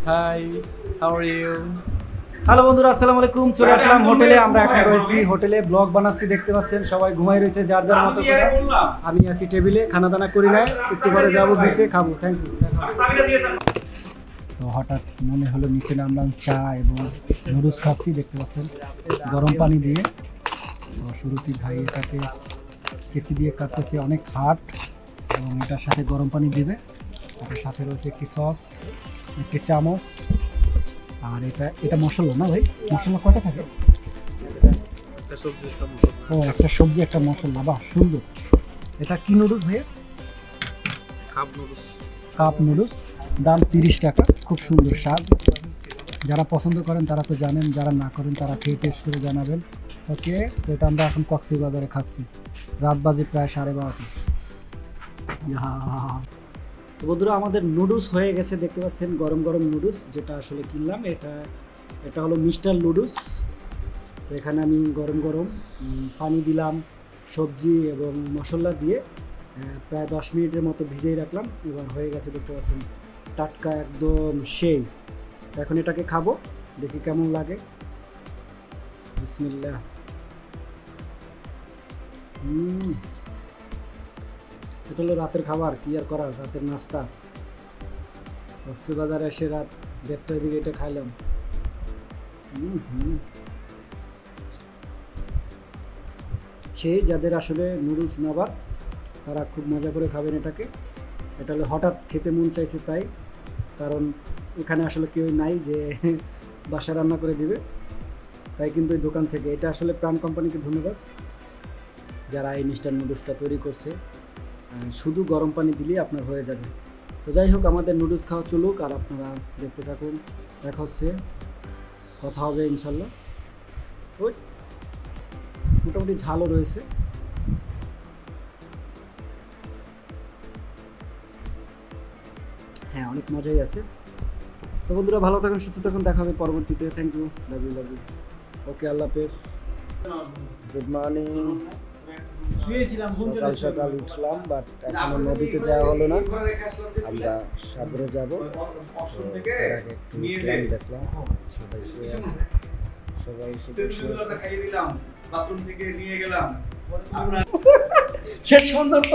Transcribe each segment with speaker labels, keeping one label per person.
Speaker 1: Hi, how are you?
Speaker 2: Hello বন্ধুরা, আসসালামু আলাইকুম। চলে আসলাম হোটেলে। আমরা এখন রয়েছি হোটেলে, ব্লগ বানাচ্ছি। দেখতে পাচ্ছেন সবাই ঘুমাই রয়েছে যার যার মতো করে। আমি আছি টেবিলে, খানা দানা করি না, একটু পরে যাবো বিচে, খাবো। Thank you. তো হঠাৎ মনে হলো নিচে নামলাম, চা এবং নুডলস খাচ্ছি। দেখতে পাচ্ছেন গরম পানি দিয়ে। তো শুরুতেই ভাই এটাকে কেচি দিয়ে কাটতেছে, অনেক হার্ড, এবং এটার সাথে গরম পানি দেবে। এটার সাথে রয়েছে একটি সস, একটি চামচ, আর এটা মশলা না ভাই? মশলা কয়টা থাকে? ও, একটা সবজি একটা মশলা, বাহ সুন্দর। এটা কি নুডলস ভাইয়া? কাপ নুডলস, দাম 30 টাকা। খুব সুন্দর স্বাদ। যারা পছন্দ করেন তারা তো জানেন, যারা না করেন তারা খেয়ে টেস্ট করে জানাবেন। ওকে, তো এটা আমরা এখন কক্সবাজারে খাচ্ছি। রাত বাজে প্রায় 12:30। তো বন্ধুরা, আমাদের নুডলস হয়ে গেছে। দেখতে পাচ্ছেন গরম গরম নুডলস, যেটা আসলে কিনলাম। এটা হলো মিস্টার নুডলস। তো এখানে আমি গরম গরম পানি দিলাম, সবজি এবং মশলা দিয়ে প্রায় 10 মিনিটের মতো ভিজিয়ে রাখলাম। এবার হয়ে গেছে, দেখতে পাচ্ছেন টাটকা একদম সেই। এখন এটাকে খাবো, দেখি কেমন লাগে। বিসমিল্লাহ। এটা হলো রাতের খাবার, কি আর করার, রাতের নাস্তা। কক্সবাজারে এসে রাত 1:30টার দিকে এটা খাইলাম। সেই যাদের আসলে নুডলস নাবার, তারা খুব মজা করে খাবেন এটাকে। এটা হলো হঠাৎ খেতে মন চাইছে তাই, কারণ এখানে আসলে কেউ নাই যে বাসা রান্না করে দিবে, তাই কিন্তু এই দোকান থেকে। এটা আসলে প্রাণ কোম্পানিকে ধন্যবাদ, যারা এই মিস্টার নুডলসটা তৈরি করছে। শুধু গরম পানি দিলেই আপনার হয়ে যাবে। তো যাই হোক, আমাদের নুডলস খাওয়া চলুক, আর আপনারা দেখতে থাকুন। দেখা হচ্ছে, কথা হবে ইনশাল্লাহ। ওই মোটামুটি ঝালও রয়েছে। হ্যাঁ, অনেক মজাই আছে। তো বন্ধুরা, ভালো থাকুন, সুস্থ থাকুন, দেখা হবে পরবর্তীতে। Thank you, love you, love you. Okay, আল্লাহ হাফেজ।
Speaker 3: Good morning. সকাল সকাল উঠলাম, বাট এখনো নদীতে যাওয়া হলো না। আমরা সাগরে যাবো। দেখলাম সবাই শুয়ে আছে, সবাই শেষ পর্যন্ত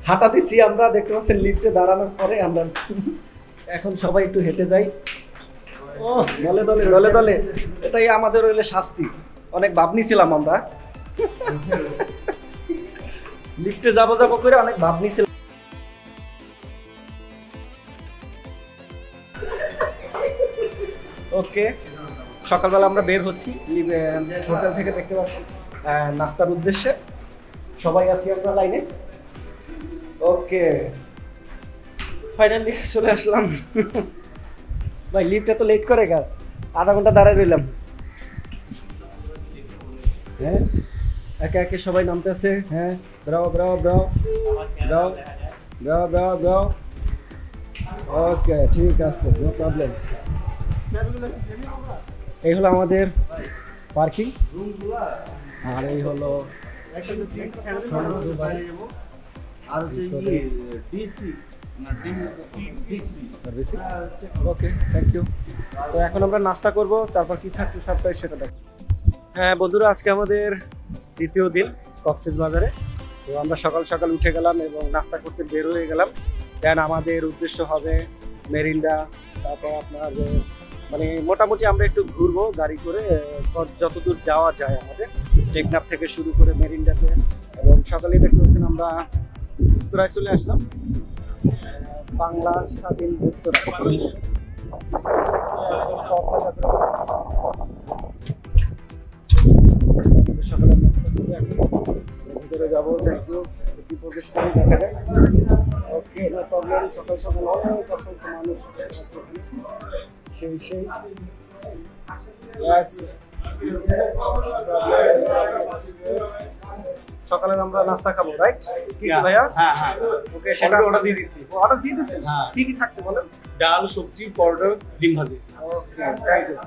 Speaker 3: হাঁটা দিছি আমরা। দেখতে পাচ্ছেন লিফটে দাঁড়ানোর পরে আমরা এখন সবাই একটু হেঁটে যাই। ও, দলে দলে দলে দলে, এটাই আমাদের হইলে শাস্তি। অনেক ভাবনি ছিলাম আমরা, লিফটে যাবো যাবো করে অনেক ভাবনি ছিলাম। ওকে, সকালবেলা আমরা বের হচ্ছি হোটেল থেকে। দেখতে পাচ্ছি নাস্তার উদ্দেশ্যে সবাই আছি আমরা লাইনে। ওকে, ফাইনালি চলে আসলাম। ভাই লিফটে তো লেট করে গেল, আধা ঘন্টা দাঁড়ায় রইলাম। হ্যাঁ, একে একে সবাই নামতেছে। হ্যাঁ, ব্রাও ব্রাও ব্রাও ব্রাও ব্রাও ব্রাও ব্রাও। ওকে, ঠিক আছে, নো প্রবলেম। এই হলো আমাদের পার্কিং, আর এই হলো সার্ভিসিং। Okay, thank you. তো এখন আমরা নাস্তা করব, তারপর কি থাকছে সারপ্রাইজ সেটা দেখো। হ্যাঁ বন্ধুরা, আজকে আমাদের দ্বিতীয় দিন কক্সবাজারে। তো আমরা সকাল সকাল উঠে গেলাম এবং নাস্তা করতে বের হয়ে গেলাম। দেন আমাদের উদ্দেশ্য হবে মেরিন্ডা, তারপর আপনার মানে মোটামুটি আমরা একটু ঘুরবো গাড়ি করে, যতদূর যাওয়া যায় আমাদের, টেকনাফ থেকে শুরু করে মেরিন্ডাতে। এবং সকালে দেখতে পাচ্ছেন আমরা রেস্তোরাঁয় চলে আসলাম, বাংলা স্বাধীন রেস্তোরাঁ। সকালে ভিতরে যাবো, থ্যাংক ইউ। কি প্রবেশ করে দেখা যায়। ওকে, নো প্রবলেম। সকাল সকাল অনেক অসংখ্য মানুষ আছে ওখানে, সেই সেই। ইয়েস, সকালে আমরা নাস্তা খাবো, রাইট? কি ভাইয়া?
Speaker 1: হ্যাঁ হ্যাঁ,
Speaker 3: ওকে, সেটা
Speaker 1: অর্ডার দিয়ে দিছি।
Speaker 3: অর্ডার দিয়ে দিছেন?
Speaker 1: হ্যাঁ।
Speaker 3: কি কি থাকছে বলেন?
Speaker 1: ডাল, সবজি, পরোটা, ডিম ভাজি।
Speaker 3: ওকে, থ্যাংক ইউ।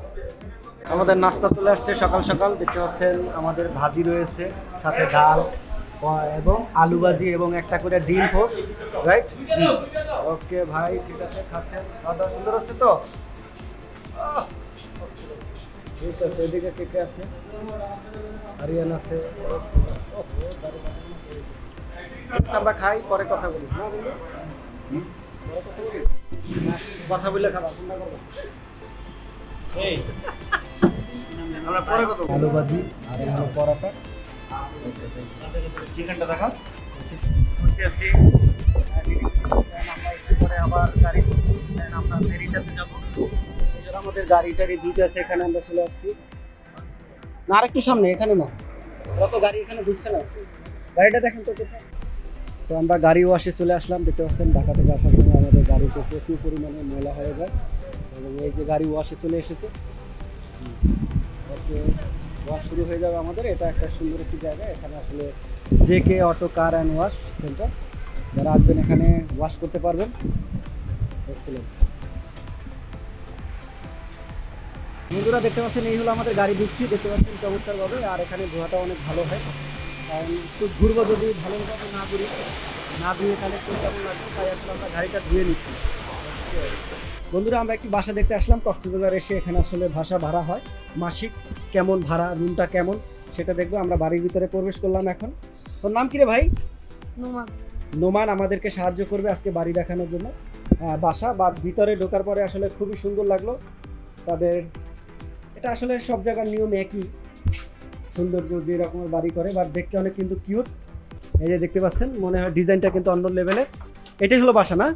Speaker 3: আমাদের নাস্তা চলে আসছে সকাল সকাল। দেখতে পাচ্ছেন আমাদের ভাজি রয়েছে, সাথে ডাল এবং আলু ভাজি এবং একটা করে ডিম পোস্ট, রাইট? ওকে ভাই, ঠিক আছে, খাচ্ছেন? খাওয়া দাওয়া সুন্দর হচ্ছে তো?
Speaker 2: ঠিক আছে, এদিকে কে কে আছে? আরিয়ান আছে। আমরা খাই, পরে কথা বলি। না বন্ধু? পরে কথা বলি? না, কথা বললে খারাপ।
Speaker 3: আমরা পরে কথা বলবো।
Speaker 2: আলু ভাজি আর হলো পরোটা।
Speaker 3: চিকেনটা দেখা।
Speaker 2: করতে আসি। আমরা একটু পরে আবার গাড়ি আমরা ফেরিটাতে যাবো। আমাদের গাড়ি টাড়ি দুটো আছে, এখানে আমরা চলে আসছি। না আরেকটু সামনে, এখানে না, কত গাড়ি এখানে ঢুকছে না, গাড়িটা দেখেন তো কোথায়। তো আমরা গাড়ি ওয়াশে চলে আসলাম। দেখতে পাচ্ছেন ঢাকা থেকে আসার সময় আমাদের গাড়িতে প্রচুর পরিমাণে ময়লা হয়ে যায় এবং এই যে গাড়ি ওয়াশে চলে এসেছে। ওকে, ওয়াশ শুরু হয়ে যাবে আমাদের। এটা একটা সুন্দর একটি জায়গা, এখানে আসলে JK auto car and wash centre, যারা আসবেন এখানে ওয়াশ করতে পারবেন। বন্ধুরা দেখতে পাচ্ছেন এই হলো আমাদের গাড়ি ঢুকছি, দেখতে পাচ্ছেন চমৎকারভাবে। আর এখানে ধোয়াটা অনেক ভালো হয়, কারণ একটু ঘুরবো যদি ভালোভাবে না ঘুরি না ধুয়ে তাহলে একটু কেমন লাগবে, তাই আসলে আমরা গাড়িটা ধুয়ে নিচ্ছি। বন্ধুরা আমরা একটি বাসা দেখতে আসলাম কক্সবাজার এসে। এখানে আসলে বাসা ভাড়া হয় মাসিক, কেমন ভাড়া, রুমটা কেমন সেটা দেখবো। আমরা বাড়ির ভিতরে প্রবেশ করলাম এখন। তোর নাম কি রে ভাই?
Speaker 4: নোমান।
Speaker 2: নোমান আমাদেরকে সাহায্য করবে আজকে বাড়ি দেখানোর জন্য। বাসা বা ভিতরে ঢোকার পরে আসলে খুবই সুন্দর লাগলো তাদের। এটা আসলে সব জায়গার নিয়ম একই, সৌন্দর্য যে রকমের বাড়ি করে, বাট দেখতে অনেক কিন্তু কিউট। এই যে দেখতে পাচ্ছেন, মনে হয় ডিজাইনটা কিন্তু অন্য লেভেলের। এটাই হলো বাসা না?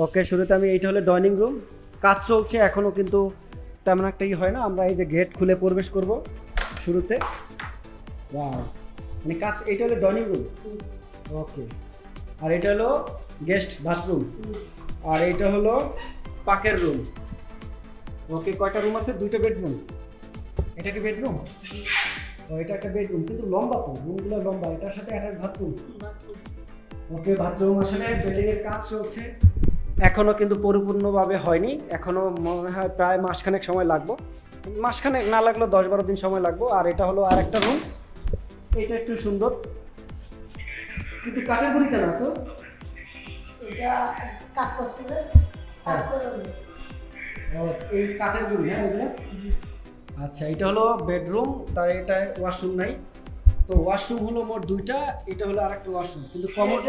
Speaker 2: ওকে, শুরুতে আমি এইটা হলো ডাইনিং রুম, কাজ চলছে এখনও কিন্তু তেমন একটাই হয় না। আমরা এই যে গেট খুলে প্রবেশ করব শুরুতে। ওয়াও, মানে কাজ। এইটা হলো ডাইনিং রুম। ওকে, আর এটা হলো গেস্ট বাথরুম, আর এইটা হলো পাকের রুম। ওকে, কয়টা রুম আছে? দুইটা বেডরুম। এটা কি বেডরুম? ও, এটা একটা বেডরুম, কিন্তু লম্বা তো, রুমগুলো লম্বা। এটার সাথে অ্যাটাচ বাথরুম। ওকে, বাথরুম আসলে বিল্ডিং এর কাজ চলছে এখনো কিন্তু পরিপূর্ণভাবে হয়নি। এখনো মনে হয় প্রায় মাসখানেক সময় লাগবে, মাসখানেক না লাগলেও 10-12 দিন সময় লাগবে। আর এটা হলো আর একটা রুম, এটা একটু সুন্দর, কিন্তু কাঠের গুঁড়িটা না তো,
Speaker 4: এটা কাজ করছে যে
Speaker 2: এই কাঠের গুঁড়ি। হ্যাঁ, ওইগুলো। আচ্ছা, এটা হলো বেডরুম, তার এটা ওয়াশরুম নাই তো। ওয়াশরুম হলো মোট দুইটা, এটা হলো আর একটা ওয়াশরুম, কিন্তু কমন।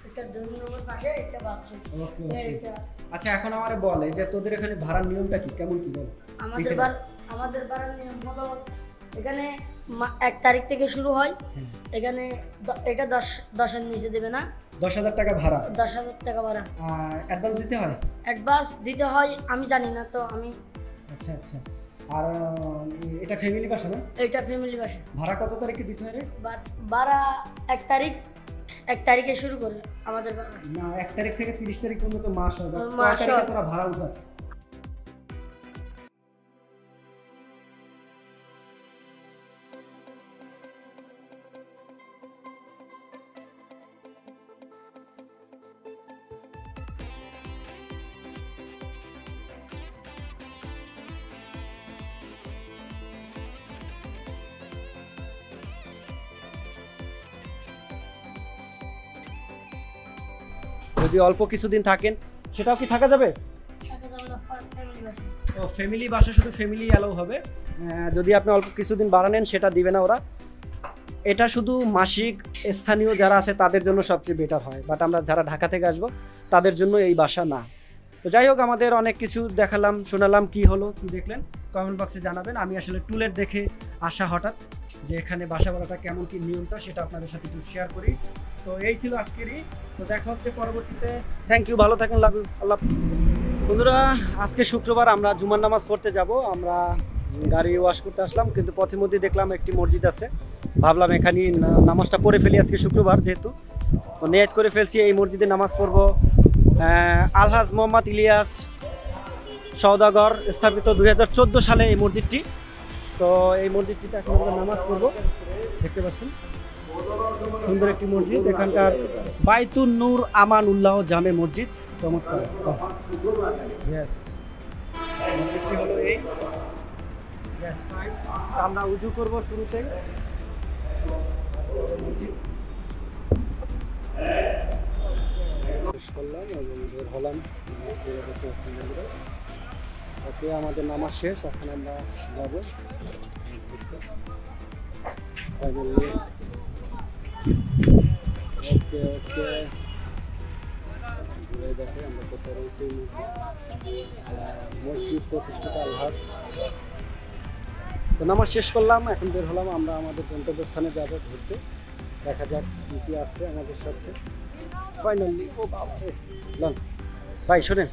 Speaker 4: এটা দুই নম্বর পাশে, এটা বাথরুম।
Speaker 2: ওকে,
Speaker 4: এটা
Speaker 2: আচ্ছা এখন আমারে বল, এই যে তোদের এখানে ভাড়ার নিয়মটা কি, কেমন কি বল?
Speaker 4: আমাদের বাড়ার নিয়ম হলো এখানে 1 তারিখ থেকে শুরু হয়। এখানে এটা 10-এর নিচে দেবে না।
Speaker 2: 10,000 টাকা ভাড়া।
Speaker 4: 10,000 টাকা ভাড়া।
Speaker 2: অ্যাডভান্স দিতে হয়?
Speaker 4: অ্যাডভান্স দিতে হয়, আমি জানি না তো। আমি
Speaker 2: আচ্ছা আচ্ছা। আর এটা ফ্যামিলি বাসা না?
Speaker 4: এটা ফ্যামিলি বাসা।
Speaker 2: ভাড়া কত তারিখে দিতে হয় রে?
Speaker 4: ভাড়া 1 তারিখে শুরু করে আমাদের ভাড়া।
Speaker 2: না, 1 তারিখ থেকে 30 তারিখ পর্যন্ত মাস হয়।
Speaker 4: মাস হয়।
Speaker 2: তারিখে তোরা ভাড়া উঠাস? যদি অল্প কিছুদিন থাকেন সেটাও কি থাকা যাবে? ও, ফ্যামিলি বাসা শুধু ফ্যামিলি অ্যালাউ হবে। যদি আপনি অল্প কিছুদিন ভাড়া নেন সেটা দিবে না ওরা। এটা শুধু মাসিক স্থানীয় যারা আছে তাদের জন্য সবচেয়ে বেটার হয়, বাট আমরা যারা ঢাকা থেকে আসবো তাদের জন্য এই বাসা না। তো যাই হোক, আমাদের অনেক কিছু দেখালাম, শোনালাম। কি হলো, কি দেখলেন কমেন্ট বক্সে জানাবেন। আমি আসলে টুলেট দেখে আসা হঠাৎ, যে এখানে বাসা ভাড়াটা কেমন কি নিয়মটা সেটা আপনাদের সাথে একটু শেয়ার করি। তো এই ছিল আজকেরই। তো দেখা হচ্ছে পরবর্তীতে। থ্যাংক ইউ, ভালো থাকেন, লাভ ইউ, আল্লাহ। বন্ধুরা, আজকে শুক্রবার, আমরা জুমার নামাজ পড়তে যাব। আমরা গাড়ি ওয়াশ করতে আসলাম, কিন্তু পথের মধ্যে দেখলাম একটি মসজিদ আছে। ভাবলাম এখানে নামাজটা পড়ে ফেলি, আজকে শুক্রবার যেহেতু। তো নিয়ত করে ফেলছি এই মসজিদে নামাজ পড়ব। আলহাজ মোহাম্মদ ইলিয়াস সওদাগর স্থাপিত 2014 সালে এই মসজিদটি। তো এই মসজিদটিতে এখন আমরা নামাজ পড়ব। দেখতে পাচ্ছেন সুন্দর একটি মসজিদ, এখানকার বাইতুন নূর আমান উল্লাহ জামে মসজিদ। চমৎকার। ইয়েস, মসজিদটি হলো এই। Yes, fine. আমরা উজু করব শুরুতে। করলাম এবং বের হলাম। ওকে, আমাদের নামাজ শেষ, এখন আমরা যাবো ফাইনালি। ওকে ওকে, ঘুরে দেখে আমরা কোথায় রয়েছি এই মুহূর্তে। মসজিদ প্রতিষ্ঠিত আলহাজ। তো নামাজ শেষ করলাম, এখন বের হলাম, আমরা আমাদের গন্তব্যস্থানে যাবো ঘুরতে। দেখা যাক কী কী আছে আমাদের সাথে। ফাইনালি ও বাবা, ভাই শোনেন,